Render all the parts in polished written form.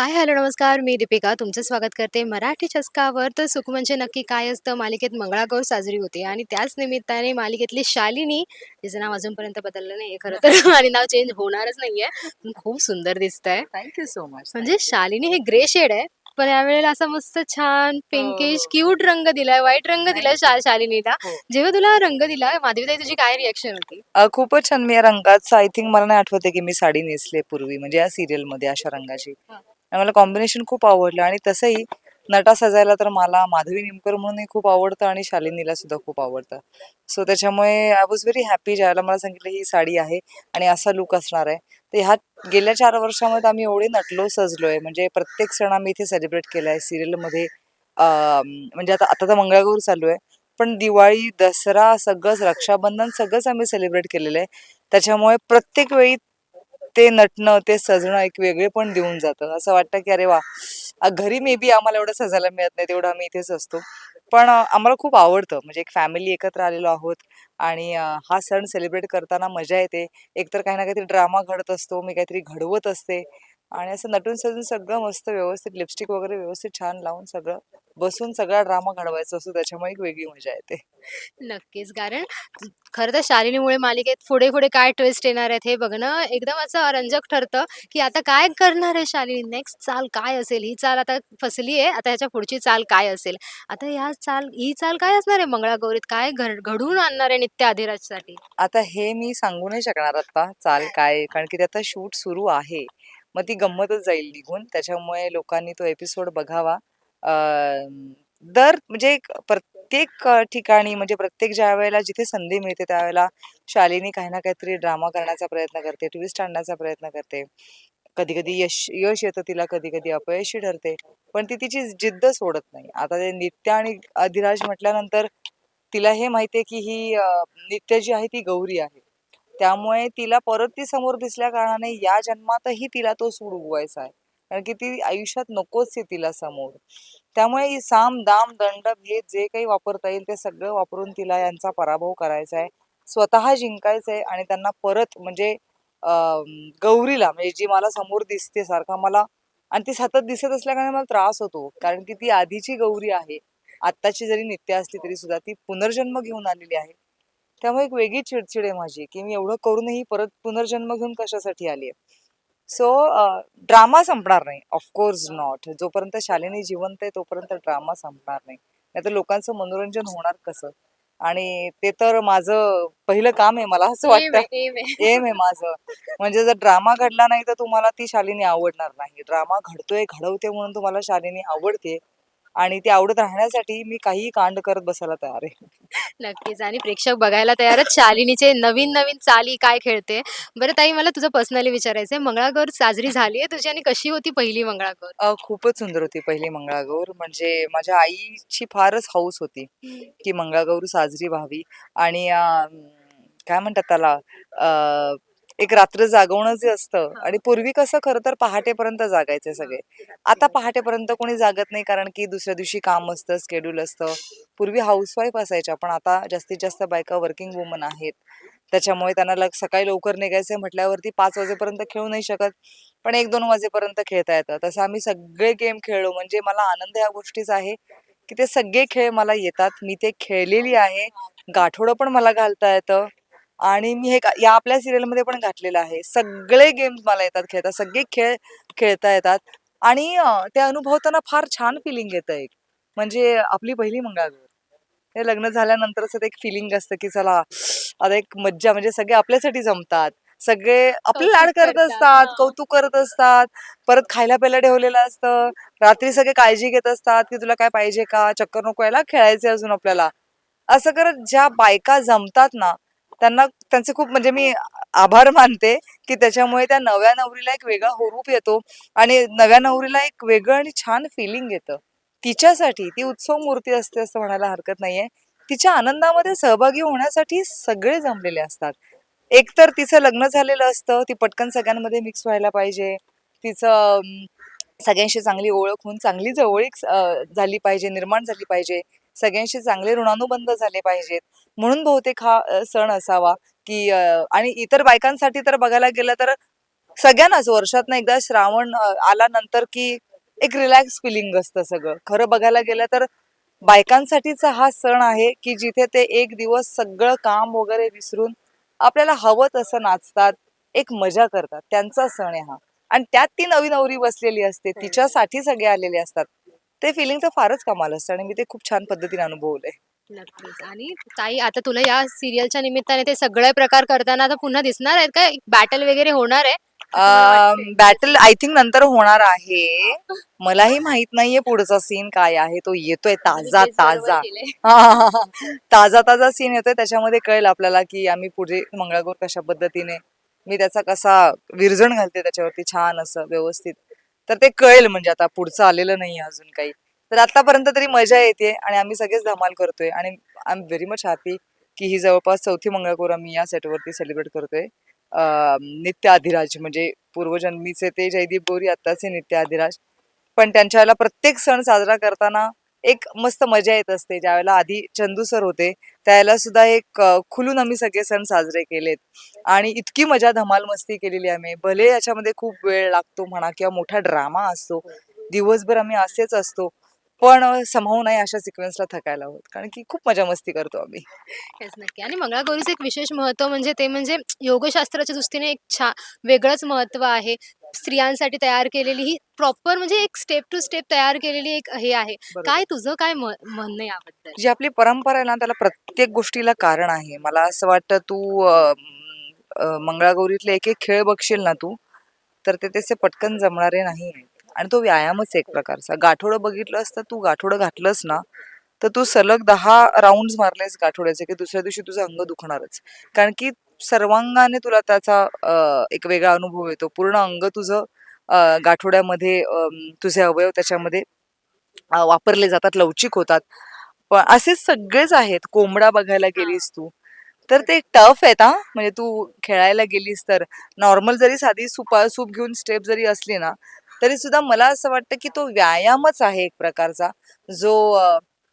हाय, hello, नमस्कार. मी दीपिका तुमचं स्वागत करते मराठी चस्कावर. तर सुख म्हणजे नक्की काय असतं मालिकेत मंगळागौर साजरी होते आणि त्याच निमित्ताने मालिकेतली शालिनी, तिचं नाव अजूनपर्यंत बदललं नाहीये खरं तर आणि नाव चेंज होणारच नाहीये. पण खूप सुंदर दिसतंय. Thank you so much. म्हणजे थँक यू. शालिनी हे ग्रे शेड आहे, पण यावेळेला असा मस्त छान हो, पिंकिश हो. क्यूट रंग दिलाय, व्हाईट रंग दिलाय थँक यू. शालिनीला. हो. जेव्हा तुला रंग दिला, माधवीताई तुझी काय रिएक्शन होती? खूपच छान. मी या रंगाचं आय थिंक मला नाही आठवते, की मी साडी नेसली पूर्वी म्हणजे या सीरियलमध्ये अशा रंगाची. आणि मला कॉम्बिनेशन खूप आवडलं आणि तसंही नटा सजायला तर मला माधवी निमकर म्हणूनही खूप आवडतं आणि शालिनीला सुद्धा खूप आवडतं. सो त्याच्यामुळे आय वॉज व्हेरी हॅपी ज्यावेळेला मला सांगितलं ही साडी आहे आणि असा लूक असणार आहे. तर ह्या गेल्या 4 वर्षामध्ये आम्ही एवढे नटलो, सजलोय म्हणजे प्रत्येक सण आम्ही इथे सेलिब्रेट केलाय सीरियलमध्ये. म्हणजे आता आता तर मंगळागौर चालू आहे. पण दिवाळी, दसरा सगळंच, रक्षाबंधन सगळंच आम्ही सेलिब्रेट केलेलं आहे. त्याच्यामुळे प्रत्येक वेळी ते नटणं, ते सजणं एक वेगळेपण देऊन जातं. असं वाटतं की अरे वाह! घरी मे बी आम्हाला एवढं सजायला मिळत नाही, तेवढं आम्ही इथेच असतो. पण आम्हाला खूप आवडतं. म्हणजे एक फॅमिली एकत्र आलेलो आहोत आणि हा सण सेलिब्रेट करताना मजा येते. एकतर काही ना काहीतरी ड्रामा घडत असतो, मी काहीतरी घडवत असते आणि असं नटून सजून सगळं मस्त व्यवस्थित लिपस्टिक वगैरे व्यवस्थित छान लावून सगळं बसून सगळा ड्रामा घडवायचा असतो. त्याच्यामुळे एक वेगळी मजा येते. नक्कीच. कारण खरं तर शालिनीमुळे मालिकेत पुढे-पुढे काय ट्विस्ट येणार आहेत हे बघणं एकदम असं रंजक ठरतं, की आता काय करणार आहे शालिनी? नेक्स्ट चाल काय असेल? ही चाल आता फसली आहे, आता ह्याच्या पुढची चाल काय असेल? आता ही चाल काय असणार आहे मंगळागौरीत? काय घडवून आणणार आहे नित्य अधिराजसाठी? आता हे मी सांगू नाही शकणार आता चाल काय आहे, कारण की ते आता शूट सुरू आहे. मग ती गंमतच जाईल निघून. त्याच्यामुळे लोकांनी तो एपिसोड बघावा. अ, दर म्हणजे एक प्रत्येक ठिकाणी म्हणजे प्रत्येक ज्यावेळेला जिथे संधी मिळते त्यावेळेला शालिनी काही ना काहीतरी ड्रामा करण्याचा प्रयत्न करते, ट्विस्ट आणण्याचा प्रयत्न करते. कधी-कधी यश यश येतं तिला, कधी-कधी अपयशी ठरते. पण ती तिची जिद्द सोडत नाही. आता ते नित्या आणि अधिराज म्हटल्यानंतर तिला हे माहितीये की ही नित्या जी आहे ती गौरी आहे. त्यामुळे तिला परत ती समोर दिसल्या कारणाने या जन्मातही तिला तो सूड उगवायचा आहे. कारण की ती आयुष्यात नकोच आहे तिला समोर. त्यामुळे ही साम, दाम, दंड, भेद जे काही वापरता येईल ते सगळं वापरून तिला यांचा पराभव करायचा आहे. स्वतः जिंकायचंय आणि त्यांना परत म्हणजे गौरीला म्हणजे जी मला समोर दिसते सारखा मला आणि ती सतत दिसत असल्याकारणे मला त्रास होतो. कारण की ती आधीची गौरी आहे. आत्ताची जरी नित्या असली तरी सुद्धा ती पुनर्जन्म घेऊन आलेली आहे. त्यामुळे एक वेगळी चिडचिड आहे माझी, की मी एवढं करूनही परत पुनर्जन्म घेऊन कशासाठी आलीये. सो ड्रामा संपणार नाही. Of course not. जोपर्यंत शालिनी जिवंत आहे तोपर्यंत ड्रामा संपणार नाही. नाहीतर लोकांचं मनोरंजन होणार कसं? आणि ते तर माझं पहिलं काम आहे मला असं एम वाटतं. आहे, एम आहे. एम आहे माझं. म्हणजे जर ड्रामा घडला नाही तर तुम्हाला ती शालिनी आवडणार नाही. ड्रामा घडतोय, घडवते म्हणून तुम्हाला शालिनी आवडते आणि ती आवडत राहण्यासाठी मी काहीही कांड करत बसायला तयार आहे. नक्कीच आणि प्रेक्षक बघायला तयारच शालिनीचे नवीन-नवीन चाली काय खेळते. बरं ताई मला तुझं पर्सनली विचारायचंय मंगळागौर साजरी झाली आहे तुझी आणि कशी होती पहिली मंगळागौर? खूपच सुंदर होती पहिली मंगळागौर. म्हणजे माझ्या आईची फारच हौस होती, की मंगळागौर साजरी व्हावी आणि काय म्हणतात त्याला एक रात्र जागवणं जे असतं आणि पूर्वी कसं खरं तर पहाटेपर्यंत जागायचे सगळे. आता पहाटेपर्यंत कोणी जागत नाही कारण की दुसऱ्या दिवशी काम असतं, शेड्यूल असतं. पूर्वी हाऊसवाईफ असायच्या, पण आता जास्तीत जास्त बायका वर्किंग वुमन आहेत. त्याच्यामुळे त्यांना सकाळी लवकर निघायचंय म्हटल्यावरती 5 वाजेपर्यंत खेळू नाही शकत. पण 1-2 वाजेपर्यंत खेळता येतं. तसं आम्ही सगळे गेम खेळलो. म्हणजे मला आनंद या गोष्टीचा आहे, की ते सगळे खेळ मला येतात. मी ते खेळलेली आहे. गाठोडं पण मला घालता येतं आणि मी हे या आपल्या सीरियलमध्ये पण घातलेलं आहे. सगळे गेम्स मला येतात खेळता. सगळे खेळ खेळता येतात आणि ते अनुभवताना फार छान फिलिंग येतं एक. म्हणजे आपली पहिली मंगळागौर. हे लग्न झाल्यानंतरच एक फिलिंग असतं, की चला आता एक मज्जा म्हणजे सगळे आपल्यासाठी जमतात. सगळे आपले लाड कौतुक करत करतात. असतात, हां. कौतुक करत असतात. परत खायला-प्यायला ठेवलेलं असतं. रात्री सगळे काळजी घेत असतात, की तुला काय पाहिजे का? चक्कर नको यायला, खेळायचंय अजून आपल्याला. असं करत ज्या बायका जमतात ना, त्यांना त्यांचे खूप म्हणजे मी आभार मानते, की त्याच्यामुळे त्या नव्या नवरीला एक वेगळा हुरूप येतो आणि नव्या नवरीला एक वेगळं आणि छान फिलिंग येतं. तिच्यासाठी ती उत्सव मूर्ती असते असं म्हणायला हरकत नाहीये. तिच्या आनंदामध्ये सहभागी होण्यासाठी सगळे जमलेले असतात. एकतर तिचं लग्न झालेलं असतं, ती पटकन सगळ्यांमध्ये मिक्स व्हायला पाहिजे. तिचं सगळ्यांशी चांगली ओळख होऊन चांगली जवळीक झाली पाहिजे, निर्माण झाली पाहिजे. सगळ्यांशी चांगले ऋणानुबंध झाले पाहिजेत. म्हणून बहुतेक हा सण असावा, की आणि इतर बायकांसाठी तर बघायला गेलं तर सगळ्यांनाच वर्षातनं एकदा श्रावण आल्यानंतर की एक रिलॅक्स फिलिंग असतं सगळं. खरं बघायला गेलं तर बायकांसाठीचा हा सण आहे की जिथे ते एक दिवस सगळं काम वगैरे विसरून आपल्याला हवं तसं नाचतात, एक मजा करतात. त्यांचा सण आहे हा. आणि त्यात ती नवी नवरी बसलेली असते, तिच्यासाठी सगळे आलेले असतात. ते फिलिंग तर फारच कमाल असतं आणि मी ते खूप छान पद्धतीने अनुभवलंय. नक्कीच. आणि ताई आता तुला या सीरियलच्या निमित्ताने ते सगळे प्रकार करताना आता पुन्हा दिसणार आहेत का? बॅटल वगैरे होणार आहे? असं मला वाटतंय. बॅटल आय थिंक नंतर होणार आहे. मलाही माहित नाहीये पुढचा सीन काय आहे. तो येतोय तुम्ही ताजा गेस बरोबर ताजा. केलंय. हा, हा, हा, हा. ताजा ताजा सीन येतोय त्याच्यामध्ये कळेल आपल्याला की आम्ही पुढे मंगळागौर कशा पद्धतीने मी त्याचा कसा विरजण घालते त्याच्यावरती छान असं व्यवस्थित. तर ते कळेल म्हणजे आता पुढचं आलेलं नाहीये अजून काही. तर आतापर्यंत तरी मजा येते आणि आम्ही सगळेच धमाल करतोय आणि I am very much happy की ही जवळपास चौथी मंगळागौर आम्ही या सेटवरती सेलिब्रेट करतोय. नित्य अधिराज म्हणजे पूर्वजन्मीचे ते जयदीप गौरी आत्ताचे नित्य अधिराज. पण त्यांच्या वेळेला प्रत्येक सण साजरा करताना एक मस्त मजा येत असते. ज्यावेळेला आधी चंदू सर होते त्यावेळेला सुद्धा एक खुलून आम्ही सगळे सण साजरे केलेत आणि इतकी मजा धमाल मस्ती केलेली आम्ही. भले याच्यामध्ये खूप वेळ लागतो म्हणा किंवा मोठा ड्रामा असतो, दिवसभर आम्ही असेच असतो, पण समहाऊ नाही अशा सिक्वेन्सला थकायला होत कारण की खूप मजा मस्ती करतो आम्ही. तेच नक्की. आणि मंगळागौरीचं एक विशेष महत्त्व म्हणजे ते म्हणजे योगशास्त्राच्या दृष्टीने एक वेगळंच महत्त्व आहे. स्त्रियांसाठी तयार केलेली ही प्रॉपर म्हणजे एक स्टेप टू स्टेप तयार केलेली एक हे आहे. बरोबर. काय तुझं काय म्हणणं आहे याबद्दल? जी आपली परंपरा आहे ना त्याला प्रत्येक गोष्टीला कारण आहे. मला असं वाटतं तू मंगळागौरीतले एक एक खेळ बघशील ना तू, तर ते तसे पटकन जमणारे नाही आहेत. आणि तो व्यायामच आहे एक प्रकारचा. गाठोडं बघितलं असतं तू गाठोडं घातलंस ना, तर तू सलग 10 राउंड्स मारलेस गाठोड्याचे की दुसऱ्या दिवशी तुझं अंग दुखणारच. कारण की सर्वांगाने तुला त्याचा एक वेगळा अनुभव येतो. पूर्ण अंग तुझं गाठोड्यामध्ये तुझे अवयव त्याच्यामध्ये वापरले जातात, लवचिक होतात. पण असे सगळेच आहेत. कोंबडा बघायला हां. गेलीस तू, तर ते टफ आहेत हां. म्हणजे तू खेळायला गेलीस तर. नॉर्मल जरी साधी सूप घेऊन स्टेप जरी असली ना, तरी सुद्धा मला असं वाटतं, की तो व्यायामच आहे एक प्रकारचा, जो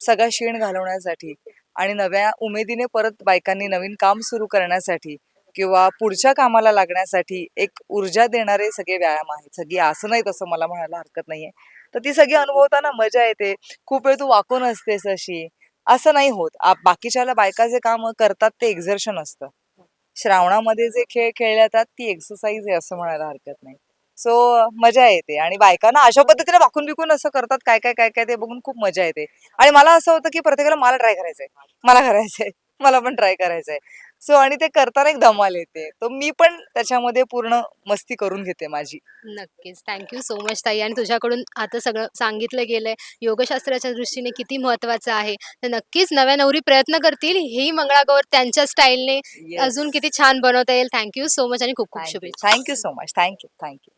सगळा शीण घालवण्यासाठी आणि नव्या उमेदीने परत बायकांनी नवीन काम सुरू करण्यासाठी किंवा पुढच्या कामाला लागण्यासाठी एक ऊर्जा देणारे सगळे व्यायाम आहेत. सगळी आसनं आहेत असं मला म्हणायला हरकत नाहीये. तर ती सगळी अनुभवताना मजा येते. खूप वेळ तू वाकून असतेस अशी. असं नाही होत. बाकीच्या बायका जे काम करतात ते एक्झर्शन असतं. श्रावणामध्ये जे खेळ खेळले जातात ती एक्सरसाइज आहे असं म्हणायला हरकत नाही. सो मजा येते आणि बायकांना अशा पद्धतीने वाकून-बिकून असं करतात काय-काय ते बघून खूप मजा येते. आणि मला असं होतं की प्रत्येकाला मला ट्राय करायचंय, मला करायचंय, मला पण ट्राय करायचंय. सो आणि ते करताना एक धमाल येते. तर मी पण त्याच्यामध्ये पूर्ण मस्ती करून घेते माझी. नक्कीच. थँक यू सो मच ताई. आणि तुझ्याकडून आता सगळं सांगितलं गेलंय, योगशास्त्राच्या दृष्टीने किती महत्त्वाचं आहे. तर नक्कीच नव्या नवरी प्रयत्न करतील, ही मंगळागौर त्यांच्या स्टाईलने येस. अजून किती छान बनवता येईल. थँक यू सो मच आणि खूप खूप थँक यू. शुभेच्छा. Thank you so much. Thank you. Thank you.